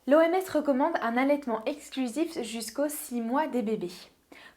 L'OMS recommande un allaitement exclusif jusqu'aux 6 mois des bébés.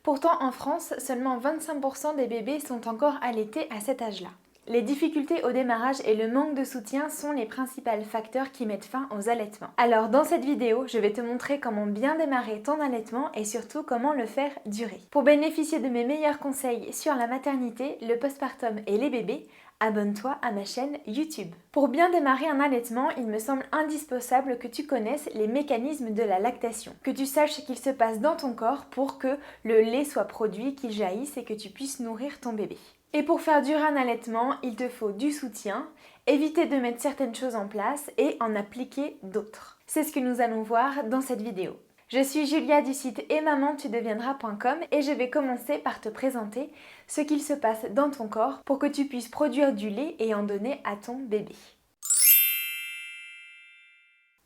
Pourtant, en France, seulement 25% des bébés sont encore allaités à cet âge-là. Les difficultés au démarrage et le manque de soutien sont les principaux facteurs qui mettent fin aux allaitements. Alors dans cette vidéo, je vais te montrer comment bien démarrer ton allaitement et surtout comment le faire durer. Pour bénéficier de mes meilleurs conseils sur la maternité, le postpartum et les bébés, abonne-toi à ma chaîne YouTube. Pour bien démarrer un allaitement, il me semble indispensable que tu connaisses les mécanismes de la lactation, que tu saches ce qu'il se passe dans ton corps pour que le lait soit produit, qu'il jaillisse et que tu puisses nourrir ton bébé. Et pour faire durer un allaitement, il te faut du soutien, éviter de mettre certaines choses en place et en appliquer d'autres. C'est ce que nous allons voir dans cette vidéo. Je suis Julia du site etmamantudeviendras.com et je vais commencer par te présenter ce qu'il se passe dans ton corps pour que tu puisses produire du lait et en donner à ton bébé.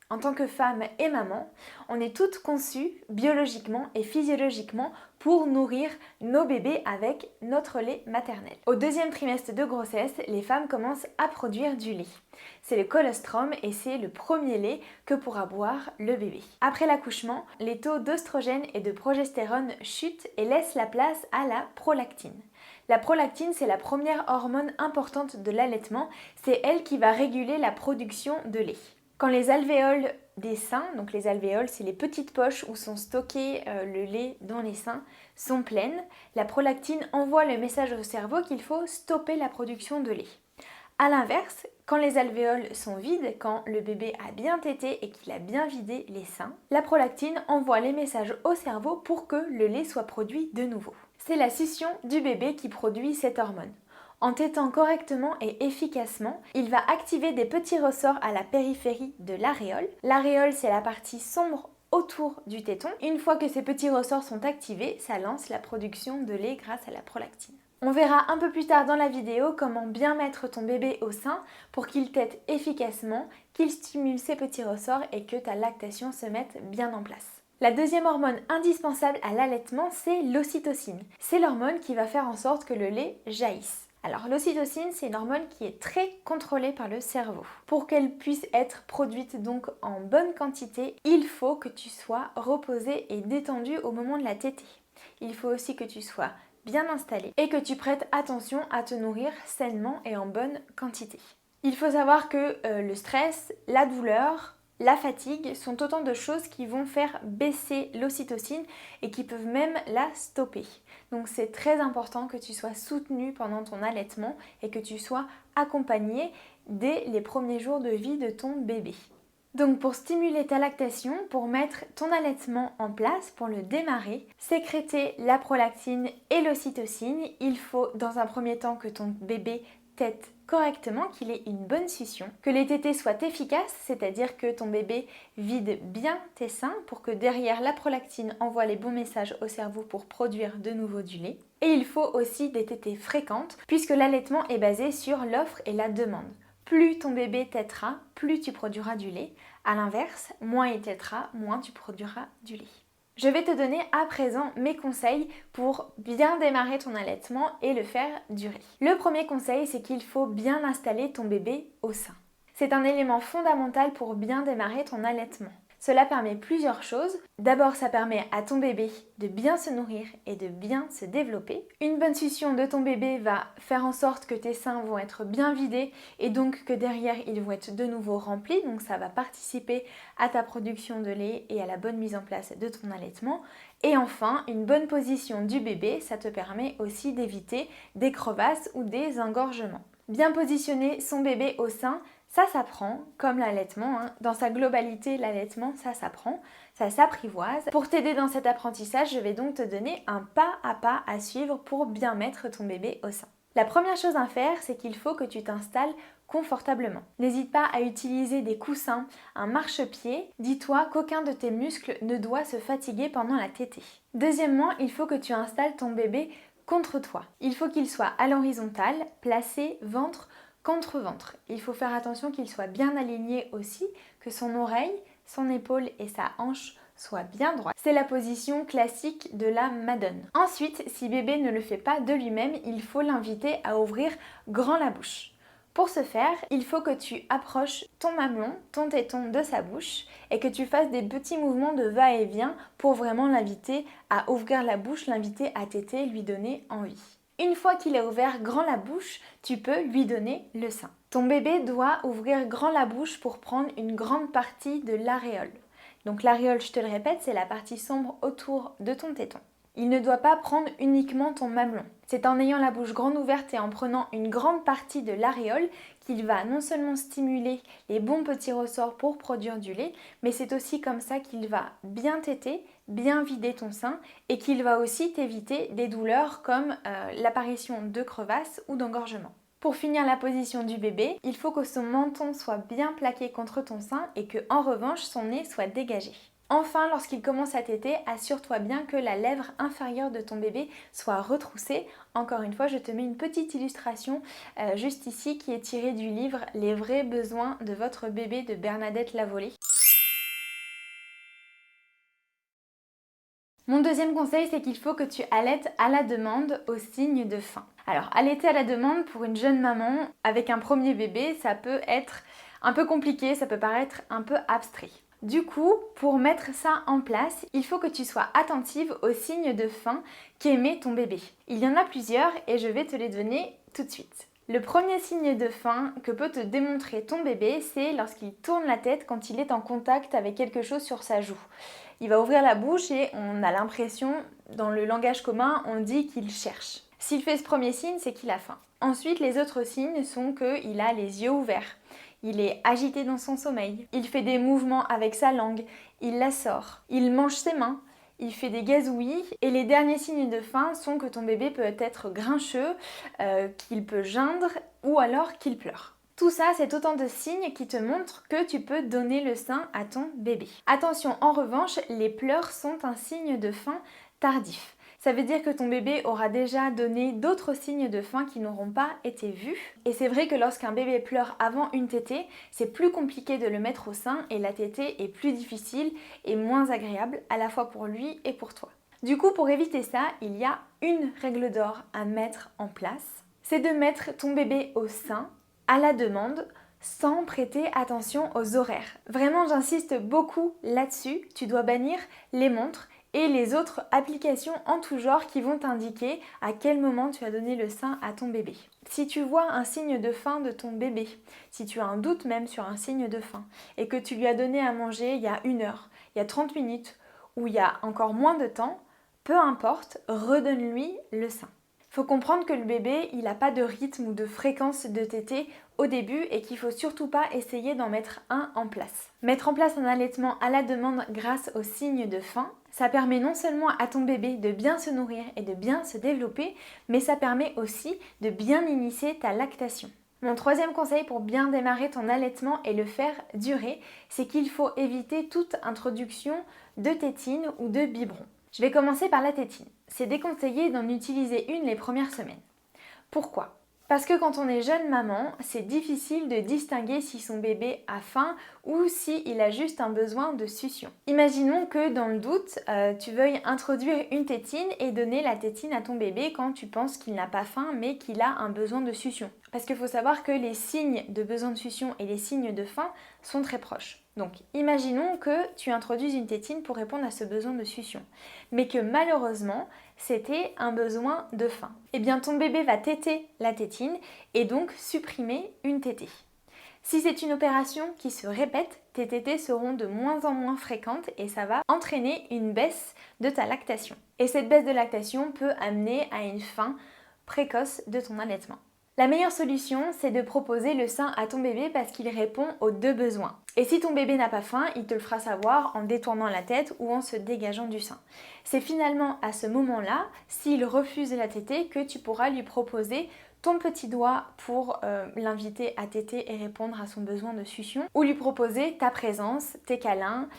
En tant que femme et maman, on est toutes conçues biologiquement et physiologiquement pour nourrir nos bébés avec notre lait maternel. Au deuxième trimestre de grossesse, les femmes commencent à produire du lait. C'est le colostrum et c'est le premier lait que pourra boire le bébé. Après l'accouchement, les taux d'oestrogène et de progestérone chutent et laissent la place à la prolactine. La prolactine, c'est la première hormone importante de l'allaitement. C'est elle qui va réguler la production de lait. Quand les alvéoles des seins, donc les alvéoles, c'est les petites poches où sont stockés le lait dans les seins, sont pleines, la prolactine envoie le message au cerveau qu'il faut stopper la production de lait. A l'inverse, quand les alvéoles sont vides, quand le bébé a bien tété et qu'il a bien vidé les seins, la prolactine envoie les messages au cerveau pour que le lait soit produit de nouveau. C'est la succion du bébé qui produit cette hormone. En tétant correctement et efficacement, il va activer des petits ressorts à la périphérie de l'aréole. L'aréole, c'est la partie sombre autour du téton. Une fois que ces petits ressorts sont activés, ça lance la production de lait grâce à la prolactine. On verra un peu plus tard dans la vidéo comment bien mettre ton bébé au sein pour qu'il tète efficacement, qu'il stimule ses petits ressorts et que ta lactation se mette bien en place. La deuxième hormone indispensable à l'allaitement, c'est l'ocytocine. C'est l'hormone qui va faire en sorte que le lait jaillisse. Alors l'ocytocine, c'est une hormone qui est très contrôlée par le cerveau. Pour qu'elle puisse être produite donc en bonne quantité, il faut que tu sois reposé et détendu au moment de la tétée. Il faut aussi que tu sois bien installé et que tu prêtes attention à te nourrir sainement et en bonne quantité. Il faut savoir que le stress, la douleur, la fatigue sont autant de choses qui vont faire baisser l'ocytocine et qui peuvent même la stopper. Donc c'est très important que tu sois soutenu pendant ton allaitement et que tu sois accompagné dès les premiers jours de vie de ton bébé. Donc pour stimuler ta lactation, pour mettre ton allaitement en place, pour le démarrer, sécréter la prolactine et l'ocytocine, il faut dans un premier temps que ton bébé tète correctement, qu'il ait une bonne succion, que les tétées soient efficaces, c'est-à-dire que ton bébé vide bien tes seins pour que derrière la prolactine envoie les bons messages au cerveau pour produire de nouveau du lait. Et il faut aussi des tétées fréquentes puisque l'allaitement est basé sur l'offre et la demande. Plus ton bébé tétera, plus tu produiras du lait. A l'inverse, moins il tétera, moins tu produiras du lait. Je vais te donner à présent mes conseils pour bien démarrer ton allaitement et le faire durer. Le premier conseil, c'est qu'il faut bien installer ton bébé au sein. C'est un élément fondamental pour bien démarrer ton allaitement. Cela permet plusieurs choses. D'abord, ça permet à ton bébé de bien se nourrir et de bien se développer. Une bonne succion de ton bébé va faire en sorte que tes seins vont être bien vidés et donc que derrière ils vont être de nouveau remplis. Donc ça va participer à ta production de lait et à la bonne mise en place de ton allaitement. Et enfin, une bonne position du bébé, ça te permet aussi d'éviter des crevasses ou des engorgements. Bien positionner son bébé au sein, ça s'apprend, comme l'allaitement. Dans sa globalité, l'allaitement, ça s'apprend, ça s'apprivoise. Pour t'aider dans cet apprentissage, je vais donc te donner un pas à suivre pour bien mettre ton bébé au sein. La première chose à faire, c'est qu'il faut que tu t'installes confortablement. N'hésite pas à utiliser des coussins, un marchepied. Dis-toi qu'aucun de tes muscles ne doit se fatiguer pendant la tétée. Deuxièmement, il faut que tu installes ton bébé contre toi. Il faut qu'il soit à l'horizontale, placé ventre contre ventre. Il faut faire attention qu'il soit bien aligné aussi, que son oreille, son épaule et sa hanche soient bien droites. C'est la position classique de la madone. Ensuite, si bébé ne le fait pas de lui-même, il faut l'inviter à ouvrir grand la bouche. Pour ce faire, il faut que tu approches ton mamelon, ton téton de sa bouche et que tu fasses des petits mouvements de va-et-vient pour vraiment l'inviter à ouvrir la bouche, l'inviter à téter, lui donner envie. Une fois qu'il a ouvert grand la bouche, tu peux lui donner le sein. Ton bébé doit ouvrir grand la bouche pour prendre une grande partie de l'aréole. Donc l'aréole, je te le répète, c'est la partie sombre autour de ton téton. Il ne doit pas prendre uniquement ton mamelon. C'est en ayant la bouche grande ouverte et en prenant une grande partie de l'aréole qu'il va non seulement stimuler les bons petits ressorts pour produire du lait, mais c'est aussi comme ça qu'il va bien téter, bien vider ton sein et qu'il va aussi t'éviter des douleurs comme l'apparition de crevasses ou d'engorgement. Pour finir la position du bébé, il faut que son menton soit bien plaqué contre ton sein et que en revanche son nez soit dégagé. Enfin, lorsqu'il commence à téter, assure-toi bien que la lèvre inférieure de ton bébé soit retroussée. Encore une fois, je te mets une petite illustration juste ici qui est tirée du livre Les vrais besoins de votre bébé de Bernadette Lavolée. Mon deuxième conseil, c'est qu'il faut que tu allaites à la demande au signe de faim. Alors, allaiter à la demande pour une jeune maman avec un premier bébé, ça peut être un peu compliqué, ça peut paraître un peu abstrait. Du coup, pour mettre ça en place, il faut que tu sois attentive aux signes de faim qu'émet ton bébé. Il y en a plusieurs et je vais te les donner tout de suite. Le premier signe de faim que peut te démontrer ton bébé, c'est lorsqu'il tourne la tête quand il est en contact avec quelque chose sur sa joue. Il va ouvrir la bouche et on a l'impression, dans le langage commun, on dit qu'il cherche. S'il fait ce premier signe, c'est qu'il a faim. Ensuite, les autres signes sont qu'il a les yeux ouverts. Il est agité dans son sommeil, il fait des mouvements avec sa langue, il la sort, il mange ses mains, il fait des gazouillis et les derniers signes de faim sont que ton bébé peut être grincheux, qu'il peut geindre ou alors qu'il pleure. Tout ça, c'est autant de signes qui te montrent que tu peux donner le sein à ton bébé. Attention, en revanche, les pleurs sont un signe de faim tardif. Ça veut dire que ton bébé aura déjà donné d'autres signes de faim qui n'auront pas été vus. Et c'est vrai que lorsqu'un bébé pleure avant une tétée, c'est plus compliqué de le mettre au sein et la tétée est plus difficile et moins agréable à la fois pour lui et pour toi. Du coup, pour éviter ça, il y a une règle d'or à mettre en place. C'est de mettre ton bébé au sein à la demande sans prêter attention aux horaires. Vraiment, j'insiste beaucoup là-dessus. Tu dois bannir les montres et les autres applications en tout genre qui vont t'indiquer à quel moment tu as donné le sein à ton bébé. Si tu vois un signe de faim de ton bébé, si tu as un doute même sur un signe de faim et que tu lui as donné à manger il y a 1 heure, il y a 30 minutes ou il y a encore moins de temps, peu importe, redonne-lui le sein. Il faut comprendre que le bébé, il n'a pas de rythme ou de fréquence de tétée au début et qu'il ne faut surtout pas essayer d'en mettre un en place. Mettre en place un allaitement à la demande grâce aux signes de faim, ça permet non seulement à ton bébé de bien se nourrir et de bien se développer, mais ça permet aussi de bien initier ta lactation. Mon troisième conseil pour bien démarrer ton allaitement et le faire durer, c'est qu'il faut éviter toute introduction de tétine ou de biberon. Je vais commencer par la tétine. C'est déconseillé d'en utiliser une les premières semaines. Pourquoi ? Parce que quand on est jeune maman, c'est difficile de distinguer si son bébé a faim ou s'il a juste un besoin de succion. Imaginons que dans le doute, tu veuilles introduire une tétine et donner la tétine à ton bébé quand tu penses qu'il n'a pas faim mais qu'il a un besoin de succion. Parce qu'il faut savoir que les signes de besoin de succion et les signes de faim sont très proches. Donc imaginons que tu introduises une tétine pour répondre à ce besoin de succion, mais que malheureusement c'était un besoin de faim. Eh bien ton bébé va téter la tétine et donc supprimer une tétée. Si c'est une opération qui se répète, tes tétées seront de moins en moins fréquentes et ça va entraîner une baisse de ta lactation. Et cette baisse de lactation peut amener à une fin précoce de ton allaitement. La meilleure solution, c'est de proposer le sein à ton bébé parce qu'il répond aux 2 besoins. Et si ton bébé n'a pas faim, il te le fera savoir en détournant la tête ou en se dégageant du sein. C'est finalement à ce moment-là, s'il refuse la tétée, que tu pourras lui proposer ton petit doigt pour l'inviter à téter et répondre à son besoin de succion, ou lui proposer ta présence, tes câlins,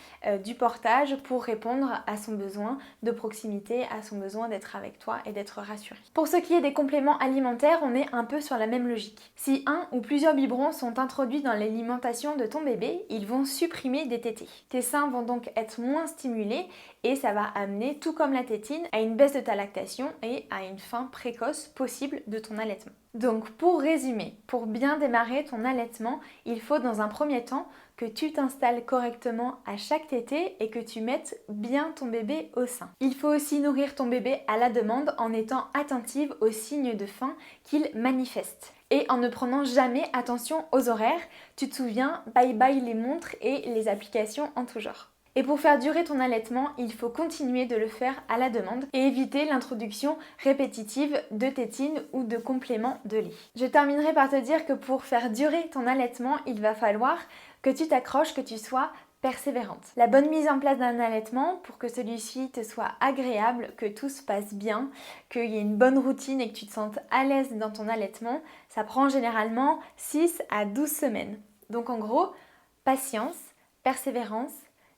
du portage pour répondre à son besoin de proximité, à son besoin d'être avec toi et d'être rassuré. Pour ce qui est des compléments alimentaires, on est un peu sur la même logique. Si un ou plusieurs biberons sont introduits dans l'alimentation de ton bébé, ils vont supprimer des tétées. Tes seins vont donc être moins stimulés et ça va amener, tout comme la tétine, à une baisse de ta lactation et à une fin précoce possible de ton allaitement. Donc pour résumer, pour bien démarrer ton allaitement, il faut dans un premier temps que tu t'installes correctement à chaque tétée et que tu mettes bien ton bébé au sein. Il faut aussi nourrir ton bébé à la demande en étant attentive aux signes de faim qu'il manifeste. Et en ne prenant jamais attention aux horaires, tu te souviens, bye bye les montres et les applications en tout genre. Et pour faire durer ton allaitement, il faut continuer de le faire à la demande et éviter l'introduction répétitive de tétines ou de compléments de lait. Je terminerai par te dire que pour faire durer ton allaitement, il va falloir que tu t'accroches, que tu sois persévérante. La bonne mise en place d'un allaitement pour que celui-ci te soit agréable, que tout se passe bien, qu'il y ait une bonne routine et que tu te sentes à l'aise dans ton allaitement, ça prend généralement 6 à 12 semaines. Donc en gros, patience, persévérance,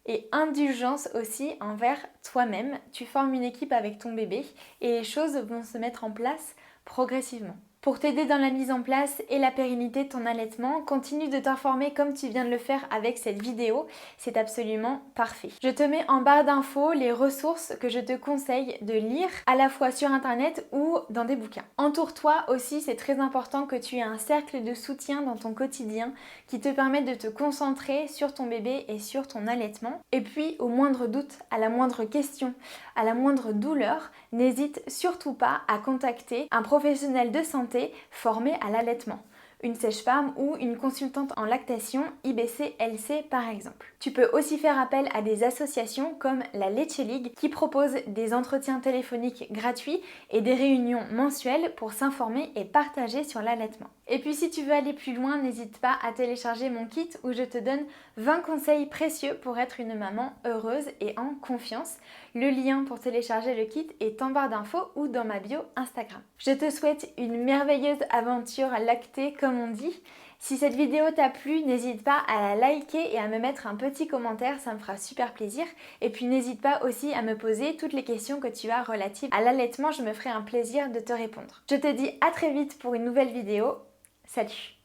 et indulgence aussi envers toi-même. Tu formes une équipe avec ton bébé et les choses vont se mettre en place progressivement. Pour t'aider dans la mise en place et la pérennité de ton allaitement, continue de t'informer comme tu viens de le faire avec cette vidéo, c'est absolument parfait. Je te mets en barre d'infos les ressources que je te conseille de lire à la fois sur internet ou dans des bouquins. Entoure-toi aussi, c'est très important que tu aies un cercle de soutien dans ton quotidien qui te permette de te concentrer sur ton bébé et sur ton allaitement. Et puis au moindre doute, à la moindre question, à la moindre douleur, n'hésite surtout pas à contacter un professionnel de santé formé à l'allaitement, une sage-femme ou une consultante en lactation IBC-LC par exemple. Tu peux aussi faire appel à des associations comme la Leche League qui propose des entretiens téléphoniques gratuits et des réunions mensuelles pour s'informer et partager sur l'allaitement. Et puis si tu veux aller plus loin, n'hésite pas à télécharger mon kit où je te donne 20 conseils précieux pour être une maman heureuse et en confiance. Le lien pour télécharger le kit est en barre d'infos ou dans ma bio Instagram. Je te souhaite une merveilleuse aventure lactée comme on dit. Si cette vidéo t'a plu, n'hésite pas à la liker et à me mettre un petit commentaire, ça me fera super plaisir. Et puis n'hésite pas aussi à me poser toutes les questions que tu as relatives à l'allaitement, je me ferai un plaisir de te répondre. Je te dis à très vite pour une nouvelle vidéo. Salut!